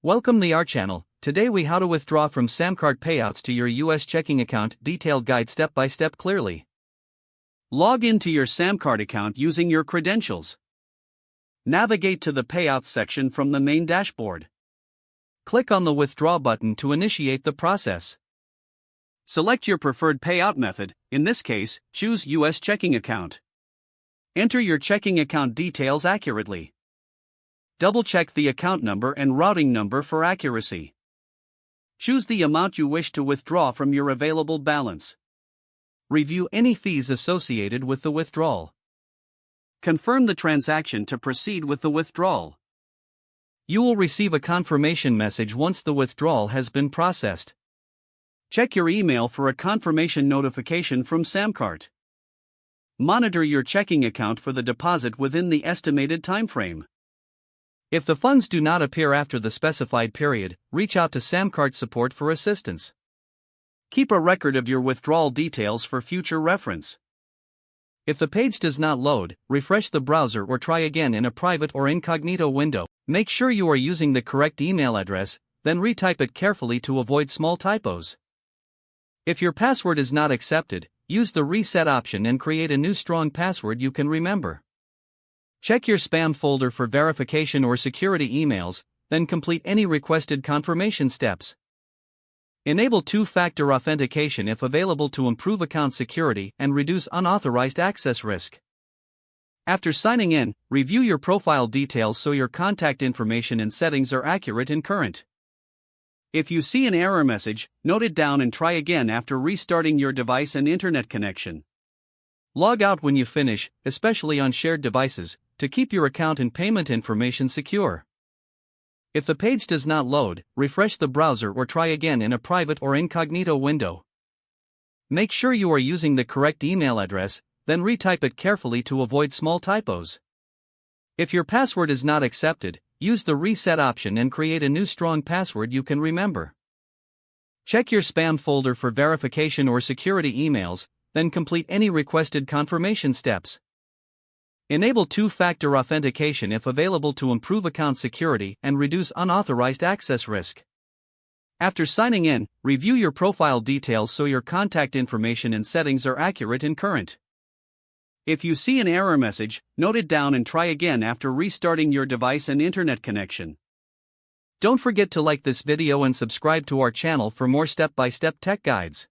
Welcome to our channel. Today we how to withdraw from SamCart payouts to your US checking account. Detailed guide step by step clearly. Log into your SamCart account using your credentials. Navigate to the payouts section from the main dashboard. Click on the withdraw button to initiate the process. Select your preferred payout method. In this case, choose US checking account. Enter your checking account details accurately. Double-check the account number and routing number for accuracy. Choose the amount you wish to withdraw from your available balance. Review any fees associated with the withdrawal. Confirm the transaction to proceed with the withdrawal. You will receive a confirmation message once the withdrawal has been processed. Check your email for a confirmation notification from SamCart. Monitor your checking account for the deposit within the estimated timeframe. If the funds do not appear after the specified period, reach out to SamCart support for assistance. Keep a record of your withdrawal details for future reference. If the page does not load, refresh the browser or try again in a private or incognito window. Make sure you are using the correct email address, then retype it carefully to avoid small typos. If your password is not accepted, use the reset option and create a new strong password you can remember. Check your spam folder for verification or security emails, then complete any requested confirmation steps. Enable two-factor authentication if available to improve account security and reduce unauthorized access risk. After signing in, review your profile details so your contact information and settings are accurate and current. If you see an error message, note it down and try again after restarting your device and internet connection. Log out when you finish, especially on shared devices, to keep your account and payment information secure. If the page does not load, refresh the browser or try again in a private or incognito window. Make sure you are using the correct email address, then retype it carefully to avoid small typos. If your password is not accepted, use the reset option and create a new strong password you can remember. Check your spam folder for verification or security emails, then complete any requested confirmation steps. Enable two-factor authentication if available to improve account security and reduce unauthorized access risk. After signing in, review your profile details so your contact information and settings are accurate and current. If you see an error message, note it down and try again after restarting your device and internet connection. Don't forget to like this video and subscribe to our channel for more step-by-step tech guides.